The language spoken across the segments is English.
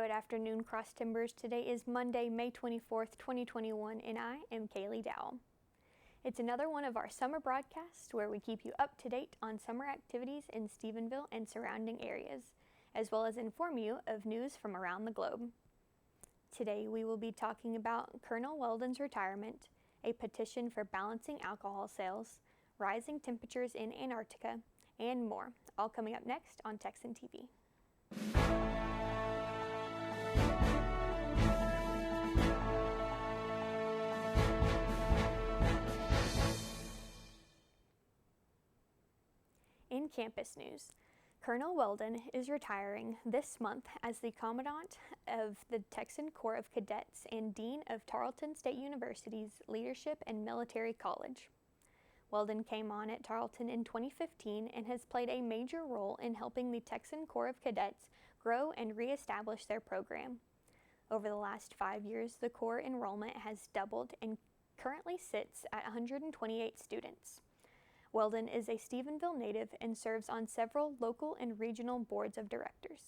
Good afternoon, Cross Timbers. Today is Monday, May 24th, 2021, and I am Kaley Dowell. It's another one of our summer broadcasts where we keep you up to date on summer activities in Stephenville and surrounding areas, as well as inform you of news from around the globe. Today we will be talking about Colonel Weldon's retirement, a petition for balancing alcohol sales, rising temperatures in Antarctica, and more, all coming up next on Texan TV. In campus news, Colonel Weldon is retiring this month as the Commandant of the Texan Corps of Cadets and Dean of Tarleton State University's Leadership and Military College. Weldon came on at Tarleton in 2015 and has played a major role in helping the Texan Corps of Cadets grow and reestablish their program. Over the last 5 years, the Corps enrollment has doubled and currently sits at 128 students. Weldon is a Stephenville native and serves on several local and regional boards of directors.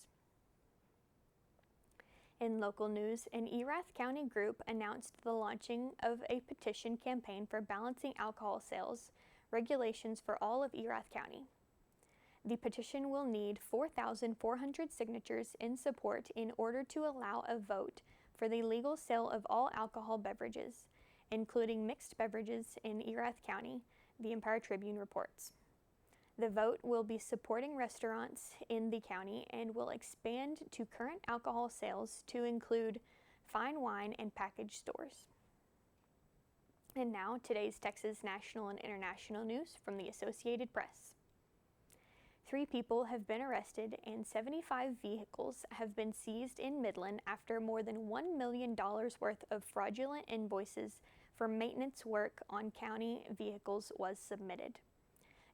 In local news, an Erath County group announced the launching of a petition campaign for balancing alcohol sales regulations for all of Erath County. The petition will need 4,400 signatures in support in order to allow a vote for the legal sale of all alcohol beverages, including mixed beverages in Erath County, the Empire Tribune reports. The vote will be supporting restaurants in the county and will expand to current alcohol sales to include fine wine and package stores. And now, today's Texas national and international news from the Associated Press. 3 people have been arrested and 75 vehicles have been seized in Midland after more than $1 million worth of fraudulent invoices for maintenance work on county vehicles was submitted.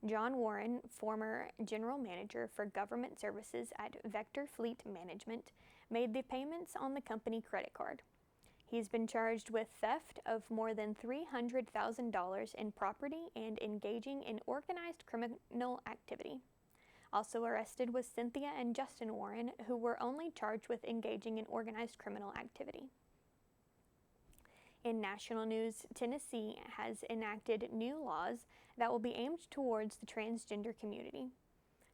John Warren, former general manager for government services at Vector Fleet Management, made the payments on the company credit card. He's been charged with theft of more than $300,000 in property and engaging in organized criminal activity. Also arrested was Cynthia and Justin Warren, who were only charged with engaging in organized criminal activity. In national news, Tennessee has enacted new laws that will be aimed towards the transgender community.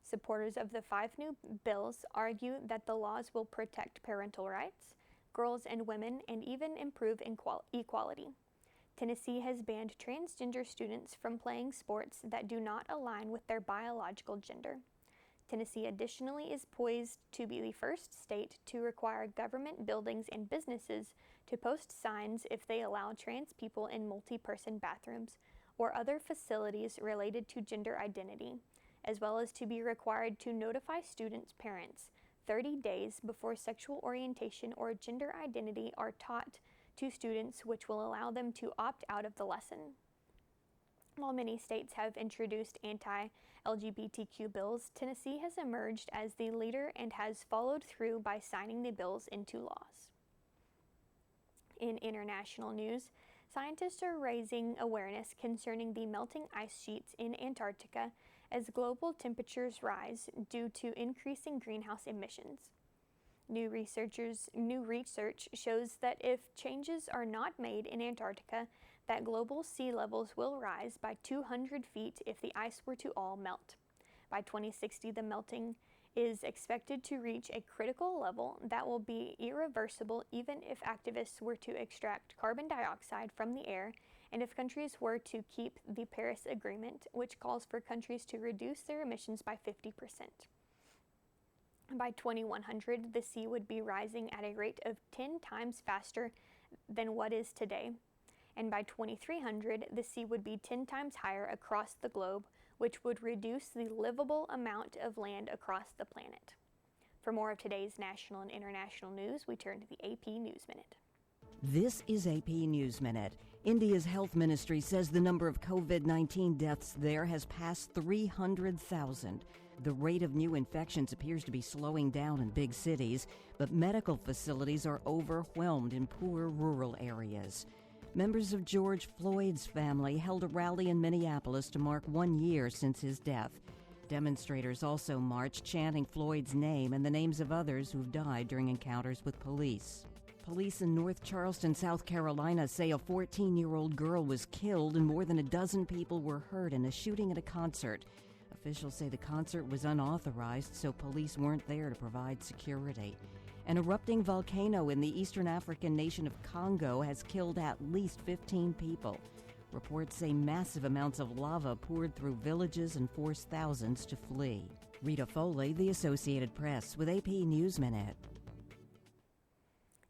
Supporters of the 5 new bills argue that the laws will protect parental rights, girls and women, and even improve equality. Tennessee has banned transgender students from playing sports that do not align with their biological gender. Tennessee additionally is poised to be the first state to require government buildings and businesses to post signs if they allow trans people in multi-person bathrooms or other facilities related to gender identity, as well as to be required to notify students' parents 30 days before sexual orientation or gender identity are taught to students, which will allow them to opt out of the lesson. While many states have introduced anti-LGBTQ bills, Tennessee has emerged as the leader and has followed through by signing the bills into laws. In international news, scientists are raising awareness concerning the melting ice sheets in Antarctica as global temperatures rise due to increasing greenhouse emissions. New research shows that if changes are not made in Antarctica, that global sea levels will rise by 200 feet if the ice were to all melt. By 2060, the melting is expected to reach a critical level that will be irreversible even if activists were to extract carbon dioxide from the air and if countries were to keep the Paris Agreement, which calls for countries to reduce their emissions by 50%. By 2100, the sea would be rising at a rate of 10 times faster than what is today. And by 2300, the sea would be 10 times higher across the globe, which would reduce the livable amount of land across the planet. For more of today's national and international news, we turn to the AP News Minute. This is AP News Minute. India's health ministry says the number of COVID-19 deaths there has passed 300,000. The rate of new infections appears to be slowing down in big cities, but medical facilities are overwhelmed in poor rural areas. Members of George Floyd's family held a rally in Minneapolis to mark 1 year since his death. Demonstrators also marched, chanting Floyd's name and the names of others who've died during encounters with police. Police in North Charleston, South Carolina say a 14-year-old girl was killed and more than a dozen people were hurt in a shooting at a concert. Officials say the concert was unauthorized, so police weren't there to provide security. An erupting volcano in the eastern African nation of Congo has killed at least 15 people. Reports say massive amounts of lava poured through villages and forced thousands to flee. Rita Foley, The Associated Press, with AP News Minute.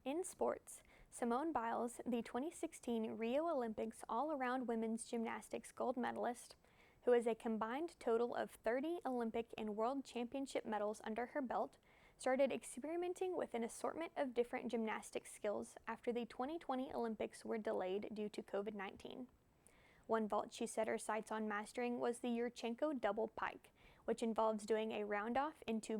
In sports, Simone Biles, the 2016 Rio Olympics all-around women's gymnastics gold medalist, who has a combined total of 30 Olympic and World Championship medals under her belt, started experimenting with an assortment of different gymnastics skills after the 2020 Olympics were delayed due to COVID-19. One vault she set her sights on mastering was the Yurchenko double pike, which involves doing a round-off into a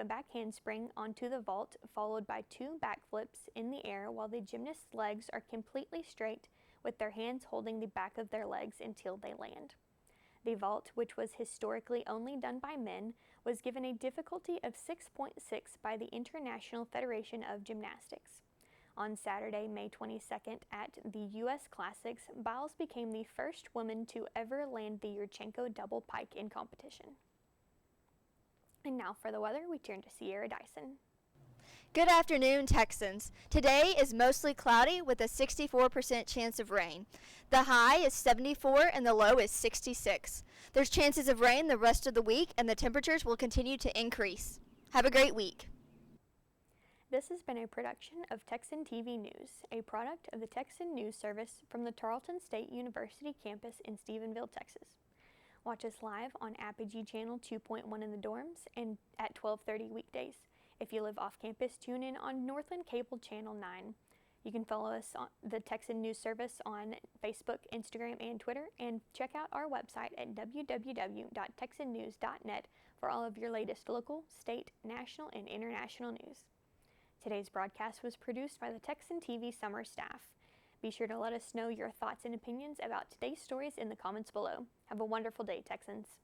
back handspring onto the vault, followed by 2 backflips in the air while the gymnast's legs are completely straight, with their hands holding the back of their legs until they land. The vault, which was historically only done by men, was given a difficulty of 6.6 by the International Federation of Gymnastics. On Saturday, May 22nd, at the U.S. Classics, Biles became the first woman to ever land the Yurchenko double pike in competition. And now for the weather, we turn to Sierra Dyson. Good afternoon, Texans. Today is mostly cloudy with a 64% chance of rain. The high is 74 and the low is 66. There's chances of rain the rest of the week and the temperatures will continue to increase. Have a great week. This has been a production of Texan TV News, a product of the Texan News Service from the Tarleton State University campus in Stephenville, Texas. Watch us live on Apogee Channel 2.1 in the dorms and at 12:30 weekdays. If you live off campus, tune in on Northland Cable Channel 9. You can follow us on the Texan News Service on Facebook, Instagram, and Twitter, and check out our website at www.texannews.net for all of your latest local, state, national, and international news. Today's broadcast was produced by the Texan TV summer staff. Be sure to let us know your thoughts and opinions about today's stories in the comments below. Have a wonderful day, Texans.